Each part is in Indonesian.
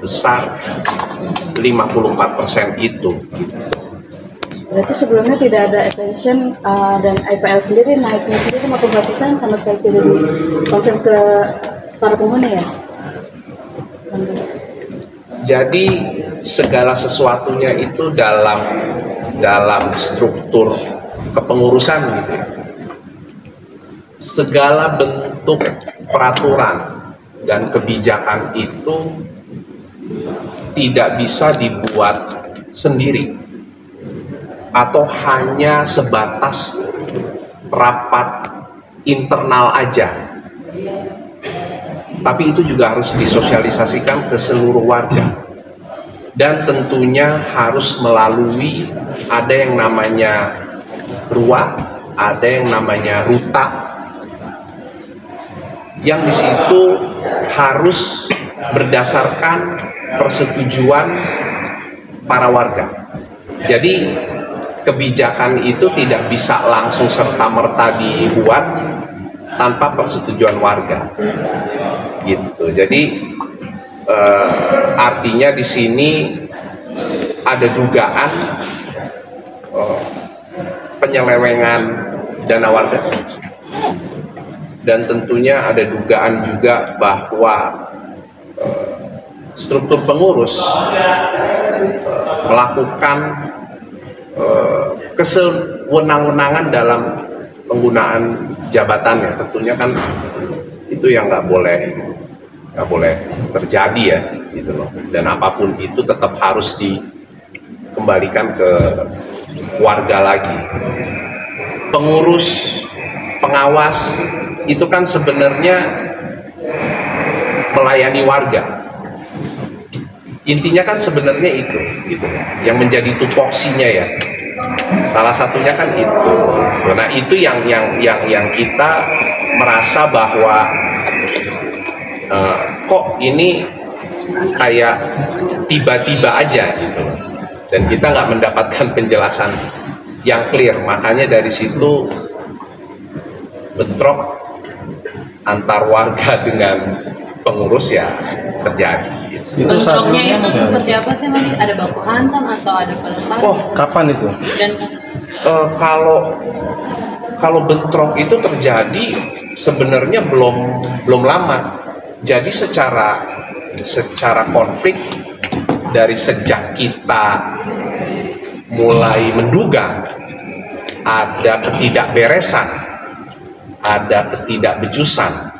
sebesar 54% itu. Berarti sebelumnya tidak ada attention dan IPL sendiri naiknya sendiri 50% sama sekali tidak dikonfirm ke para penghuni ya? Jadi segala sesuatunya itu dalam struktur kepengurusan gitu ya. Segala bentuk peraturan dan kebijakan itu tidak bisa dibuat sendiri atau hanya sebatas rapat internal aja, tapi itu juga harus disosialisasikan ke seluruh warga, dan tentunya harus melalui ada yang namanya RUA, ada yang namanya RUTA, yang di situ harus berdasarkan persetujuan para warga. Jadi kebijakan itu tidak bisa langsung serta-merta dibuat tanpa persetujuan warga, gitu. Jadi artinya di sini ada dugaan penyelewengan dana warga, dan tentunya ada dugaan juga bahwa struktur pengurus melakukan kesewenang-wenangan dalam penggunaan jabatannya. Tentunya kan itu yang nggak boleh terjadi ya, gitu loh. Dan apapun itu tetap harus dikembalikan ke warga lagi. Pengurus, pengawas itu kan sebenarnya melayani warga. Intinya kan sebenarnya itu, gitu, yang menjadi tupoksinya ya. Salah satunya kan itu. Nah itu yang kita merasa bahwa kok ini kayak tiba-tiba aja gitu, dan kita nggak mendapatkan penjelasan yang clear. Makanya dari situ bentrok antar warga dengan pengurus ya terjadi. Bentroknya itu seperti apa sih, Mas? Ada baku hantam atau ada pelemparan? Oh, kapan itu? Dan kalau bentrok itu terjadi sebenarnya belum lama. Jadi secara konflik dari sejak kita mulai menduga ada ketidakberesan, ada ketidakbejusan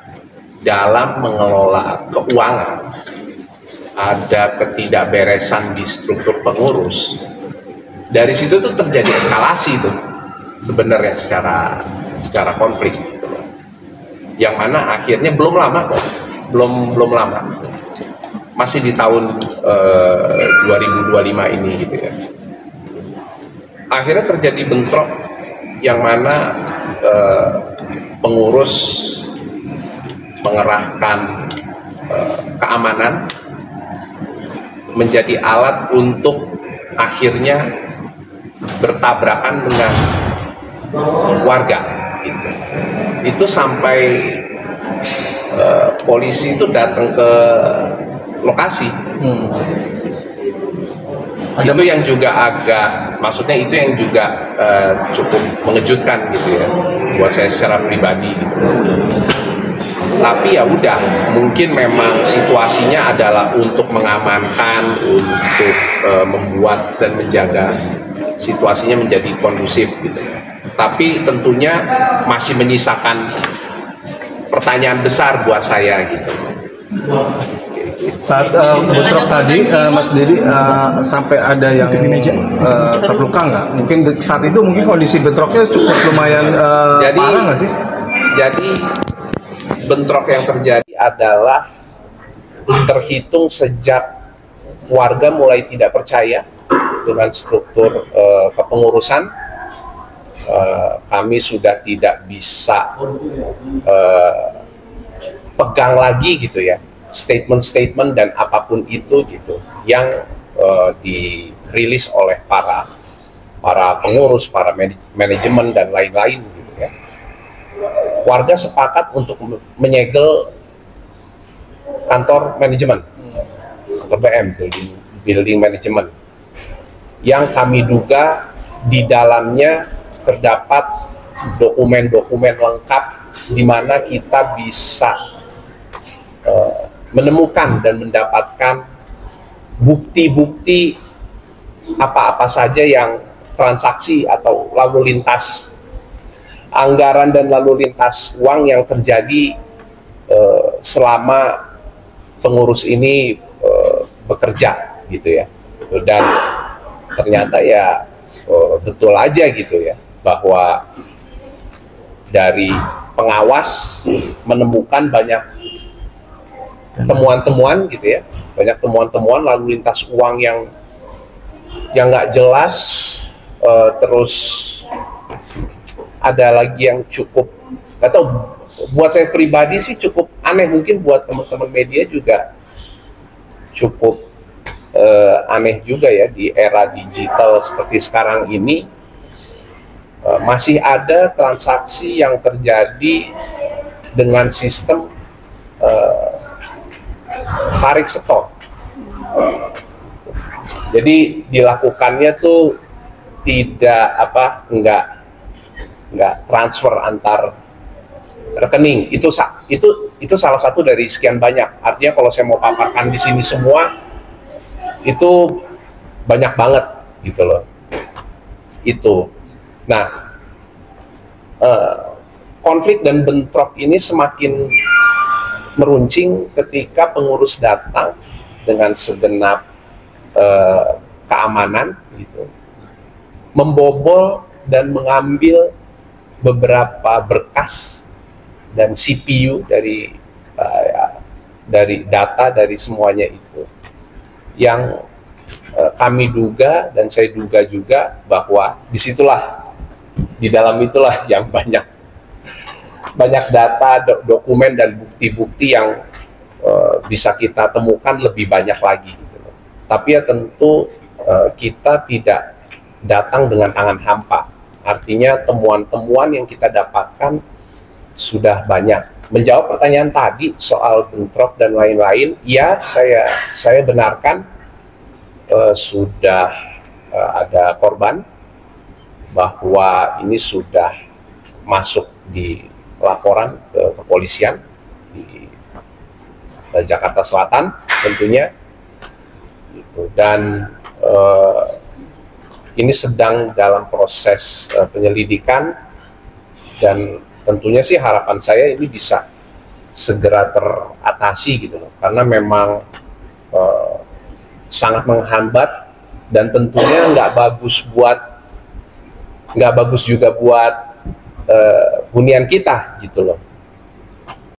dalam mengelola keuangan, ada ketidakberesan di struktur pengurus. Dari situ tuh terjadi eskalasi tuh sebenarnya secara konflik, yang mana akhirnya belum lama kok, belum lama, masih di tahun 2025 ini gitu ya. Akhirnya terjadi bentrok yang mana pengurus mengerahkan keamanan menjadi alat untuk akhirnya bertabrakan dengan warga gitu. Itu sampai polisi itu datang ke lokasi. Itu yang juga maksudnya itu yang juga cukup mengejutkan gitu ya buat saya secara pribadi gitu. Tapi ya udah, mungkin memang situasinya adalah untuk mengamankan, untuk membuat dan menjaga situasinya menjadi kondusif gitu. Tapi tentunya masih menyisakan pertanyaan besar buat saya gitu. Saat bentrok tadi, Mas Dedi, sampai ada yang terluka nggak? Mungkin saat itu mungkin kondisi bentroknya cukup lumayan parah nggak sih? Jadi bentrok yang terjadi adalah terhitung sejak warga mulai tidak percaya dengan struktur kepengurusan. Kami sudah tidak bisa pegang lagi gitu ya statement-statement dan apapun itu gitu yang dirilis oleh para pengurus, para manajemen dan lain-lain gitu ya. Warga sepakat untuk menyegel kantor manajemen atau BM, building management, yang kami duga di dalamnya terdapat dokumen-dokumen lengkap di mana kita bisa menemukan dan mendapatkan bukti-bukti apa-apa saja yang transaksi atau lalu lintas anggaran dan lalu lintas uang yang terjadi selama pengurus ini bekerja gitu ya. Dan ternyata ya betul aja gitu ya, bahwa dari pengawas menemukan banyak temuan-temuan gitu ya, banyak temuan-temuan lalu lintas uang yang nggak jelas. Terus ada lagi yang cukup, atau buat saya pribadi sih cukup aneh, mungkin buat teman-teman media juga cukup aneh juga ya, di era digital seperti sekarang ini masih ada transaksi yang terjadi dengan sistem tarik setor. Jadi dilakukannya tuh tidak nggak transfer antar rekening. Itu salah satu dari sekian banyak. Artinya kalau saya mau paparkan di sini semua itu banyak banget gitu loh. Itu. Nah, konflik dan bentrok ini semakin meruncing ketika pengurus datang dengan segenap keamanan gitu, membobol dan mengambil beberapa berkas dan CPU dari data dari semuanya itu, yang kami duga dan saya duga juga bahwa disitulah, di dalam itulah yang banyak data, dokumen dan bukti-bukti yang bisa kita temukan lebih banyak lagi gitu. Tapi ya tentu kita tidak datang dengan tangan hampa. Artinya temuan-temuan yang kita dapatkan sudah banyak. Menjawab pertanyaan tadi soal bentrok dan lain-lain, ya saya benarkan sudah ada korban, bahwa ini sudah masuk di laporan ke kepolisian di Jakarta Selatan tentunya gitu. Dan ini sedang dalam proses penyelidikan, dan tentunya sih harapan saya ini bisa segera teratasi gitu loh, karena memang sangat menghambat dan tentunya nggak bagus juga buat hunian kita gitu loh.